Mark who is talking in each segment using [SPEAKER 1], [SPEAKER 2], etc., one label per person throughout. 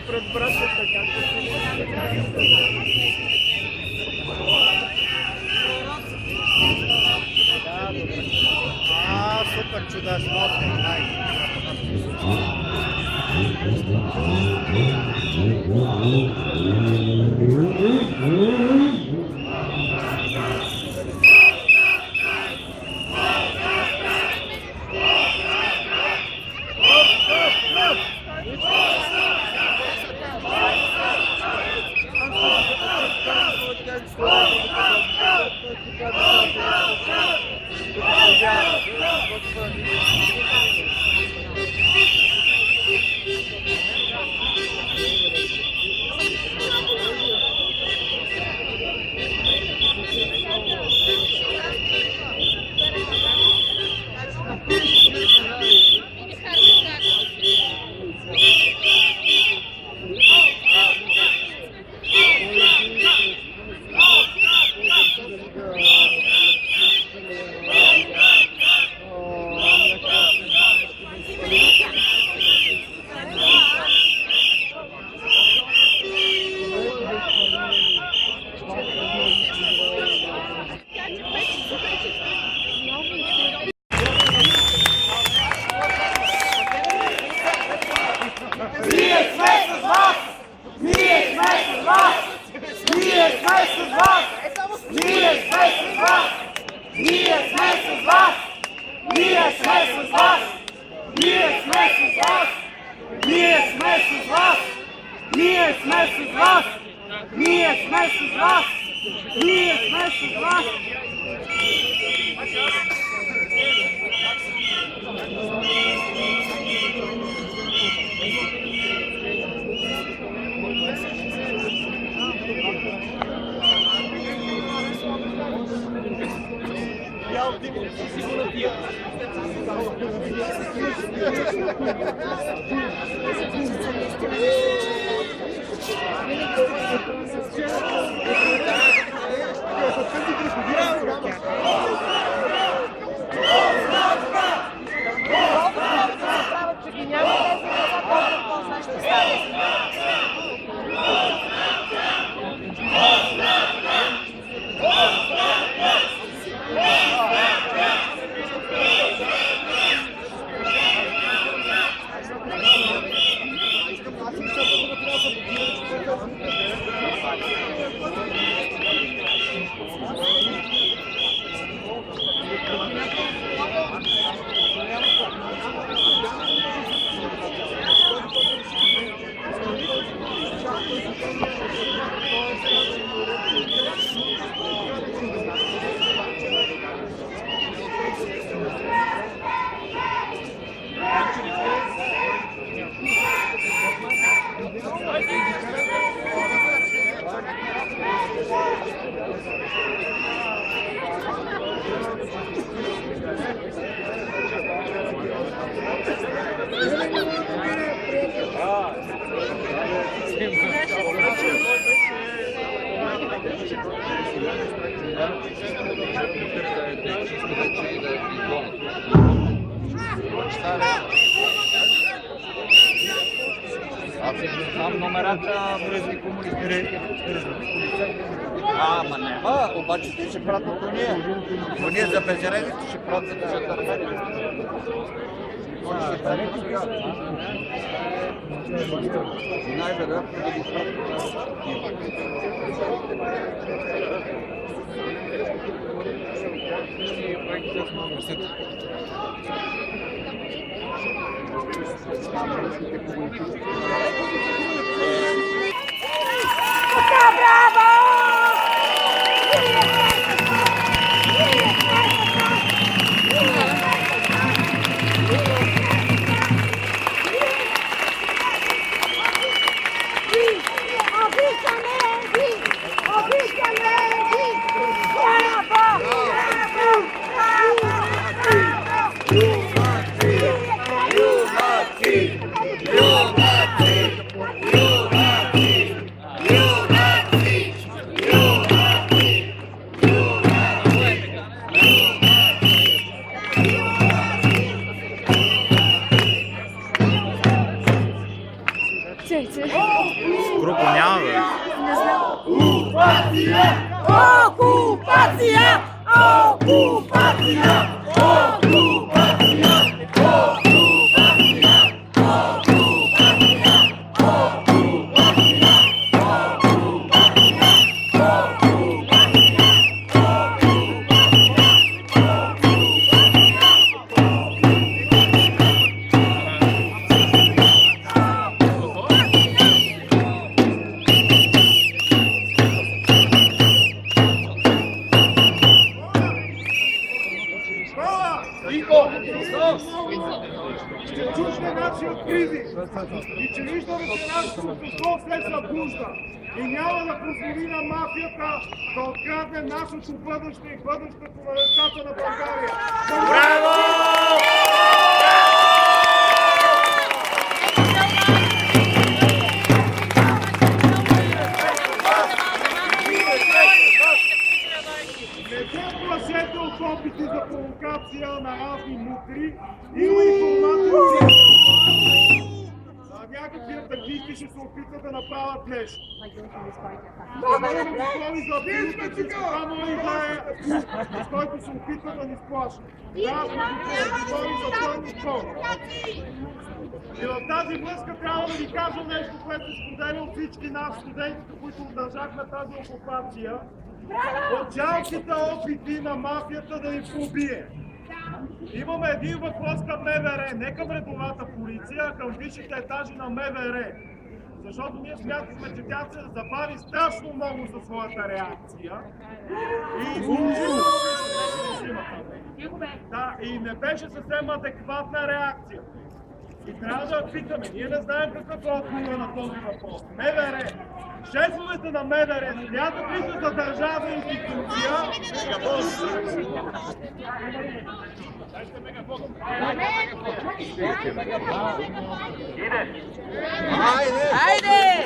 [SPEAKER 1] Пред братята, както супер чудесно.
[SPEAKER 2] Там номерата връзни комуникирани. Ама няма, обаче те ще пратят до ние. Но ние за безредите ще пратят за търпение. Най-вероятно да ги пратят.
[SPEAKER 3] Bravo!
[SPEAKER 1] Ще чушне наши от кризи и че виждаме, че нашето общество все събужда и няма да позволи на мафията да открадне нашето бъдеще и бъдещето на децата на България. Браво! Плашете от опити за провокация на разни мутри. Има информация, че някакви атакисти ще се опитат да направят нещо. Това е готови за абсолютно, само и да е, с който се опитва да ни сплаши. Да, готови за пълни спор. И в тази връзка трябва да ви кажа нещо, което споделя от всички нас студенти, които удържахме тази окупация. От жалките опити на мафията да ни побие. Имаме един въпрос към МВР, не към редовата полиция, а към висшите етажи на МВР. Защото ние смятахме, че тя се забави страшно много със своята реакция. И не беше съвсем адекватна реакция. И трябва да питаме, ние не знаем какъв е отговор на този въпрос. МВР, шефовете на МВР смятат ли се за държавна институция?
[SPEAKER 3] Айде!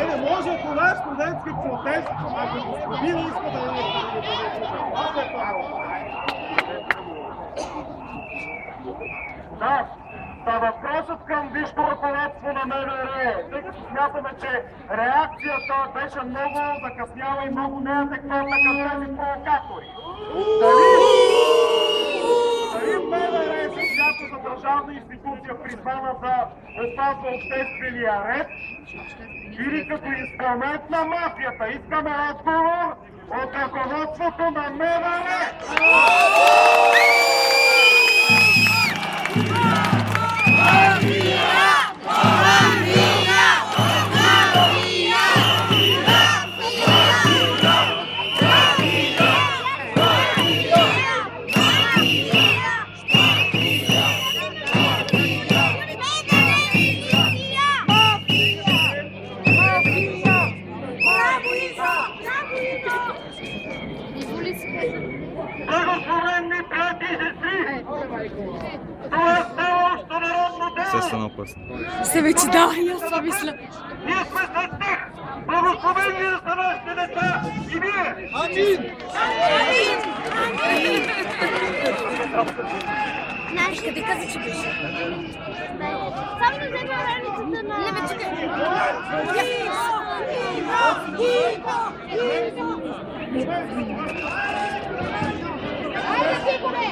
[SPEAKER 1] Не може, това е студентски протест, ако господин иска да не аз е това. Да, въпросът към висшето ръководство на МВР, тъй като смятаме, че реакцията беше много закъсняла и много неадекватна към тези провокатори. Дали МВР се смята за държавна институция, призвана да опазва обществения ред, или като инструмент на мафията? Искаме отговор от ръководството на МВР! Благословенни брати и сестри! Това става общо народно дело!
[SPEAKER 4] Все стана опасно.
[SPEAKER 3] Се вече да, и аз това мисля.
[SPEAKER 1] Ние сме след тях! Благословени да са нашите деца! И ние!
[SPEAKER 2] Амин!
[SPEAKER 3] Знаеш къде каза, че беше? Само не вземе раницата на... Не, бе, чакай! Айде, Тихоне!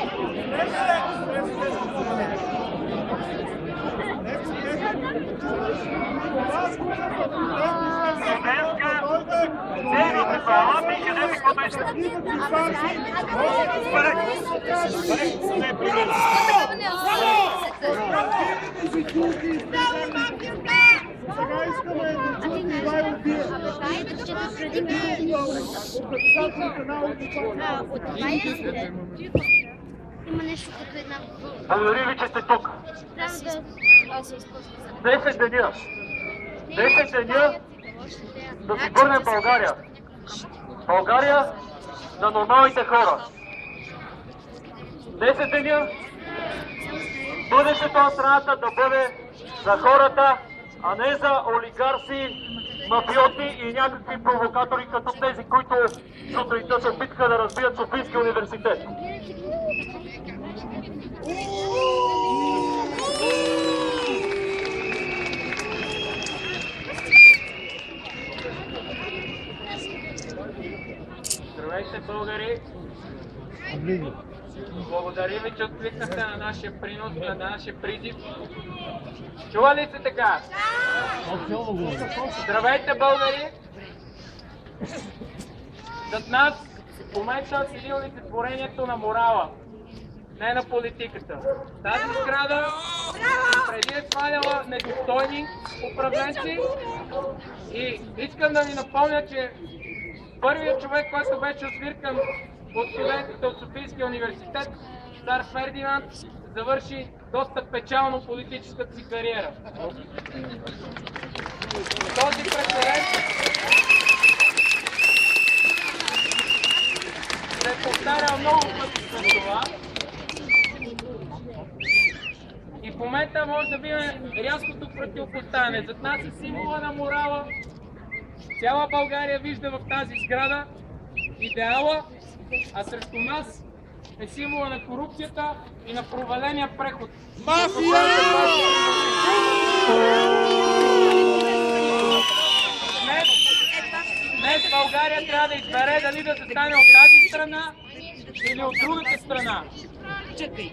[SPEAKER 1] Сега искаме да чуем Ивайло Биев.
[SPEAKER 5] Има нещо като една...
[SPEAKER 1] Благодаря ви, че сте тук.
[SPEAKER 5] Трябва да се използва.
[SPEAKER 1] 10 деня. 10 деня да си върнем България. България на нормалните хора. 10 деня бъдещето на страната да бъде за хората, а не за олигарси, мафиоти и някакви провокатори като тези, които сутринта се опитаха да разбият Софийския университет.
[SPEAKER 4] Здравейте, българи! Благодаря ви, че откликнахте на нашия принос, на нашия призив. Чува ли се така? Здравейте, българи! Зад нас в момента седи олицетворението на морала, не на политиката. Тази сграда преди е сваляла недостойни управленци и искам да ви напомня, че първият човек, който беше освиркан от студентите от Софийския университет, Цар Фердинанд, завърши доста печално политическата си кариера. Този прецедент се повтаря много пъти след това и в момента може да видим рязкото противопоставяне. Зад нас е символа на морала. Цяла България вижда в тази сграда идеала, а срещу нас е символа на корупцията и на проваления преход. Мафия! Днес България трябва да избере дали да застане от тази страна или от другата страна. Чакай!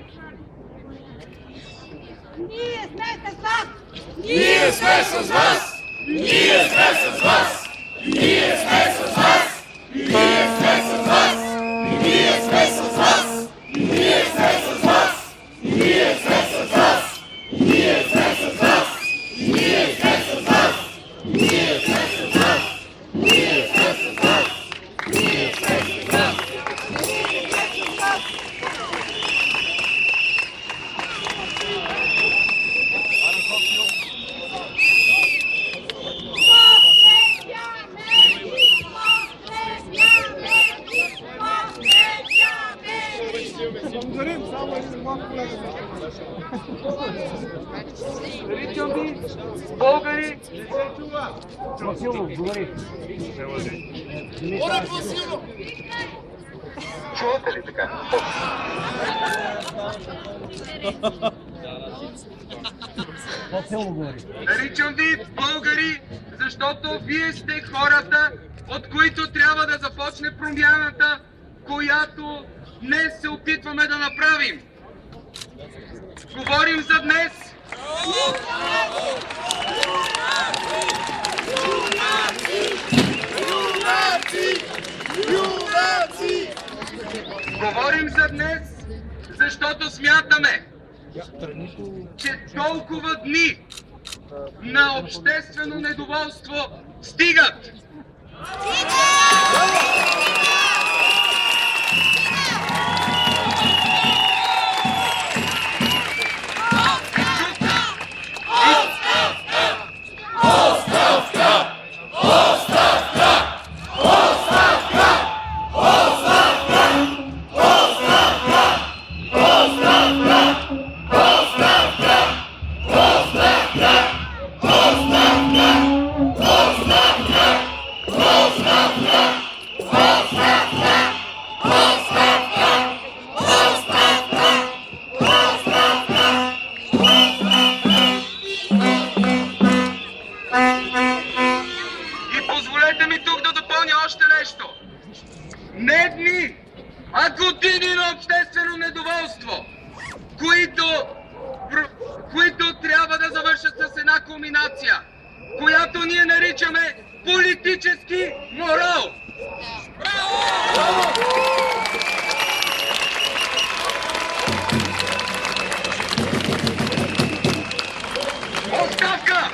[SPEAKER 3] Ние сме с вас!
[SPEAKER 6] Ние сме с вас! Ние сме с вас! Ние сме с вас! Ние сме с вас! Ние сме с вас! Ние сме с вас! Ние сме с вас! Ние сме с вас! Ние сме с вас! Ние сме с вас! Ние сме с вас! Ние сме с вас!
[SPEAKER 1] Благодарим, само един малко колега.
[SPEAKER 4] Наричам ви българи!
[SPEAKER 2] Чувате ли така?
[SPEAKER 4] Наричам ви българи, защото вие сте хората, от които трябва да започне промяната, която днес се опитваме да направим. Говорим за днес. Говорим за днес, защото смятаме, че толкова дни на обществено недоволство стигат. Не дни, а години на обществено недоволство, които трябва да завършат с една кулминация, която ние наричаме политически морал. Оставка!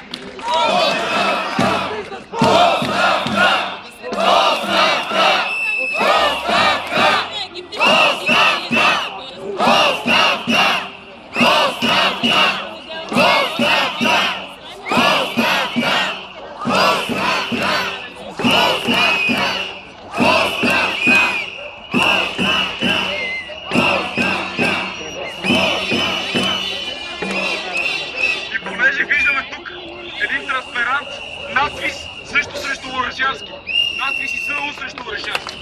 [SPEAKER 4] Надпис също срещу Орешарски. Надпис и СУ срещу Орешарски.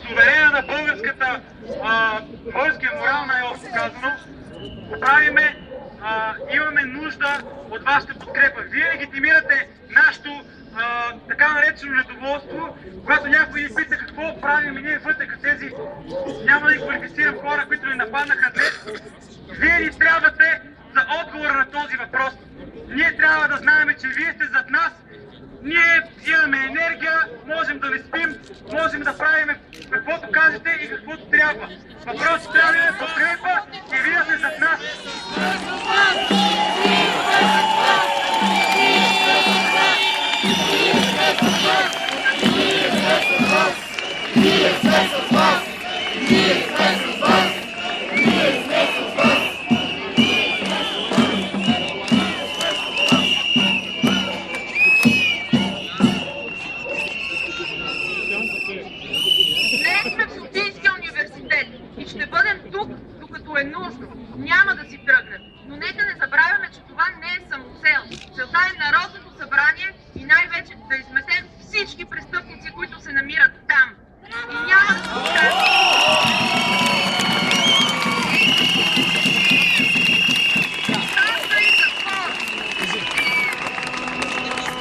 [SPEAKER 1] суверена на българския морал, най-общо казано, го правиме, имаме нужда от вашата подкрепа. Вие легитимирате нашето така наречено недоволство, когато някой ни пита какво правим и ние вътре като тези, няма да ги квалифицирам, хора, които ни нападнаха днес. Вие ни трябвате за отговора на този въпрос. Ние трябва да знаем, че вие сте зад нас. Ние имаме енергия, можем да ви спим, можем да правим каквото кажете и каквото трябва. Въпросът трябва да е подкрепа и вие сте зад нас.
[SPEAKER 7] Днес сме в Софийския университет и ще бъдем тук, докато е нужно. Няма да си тръгнем. Но нека не забравяме, че това не е самоцел. Целта е Народното събрание и най-вече да изметем всички престъпници, които се намират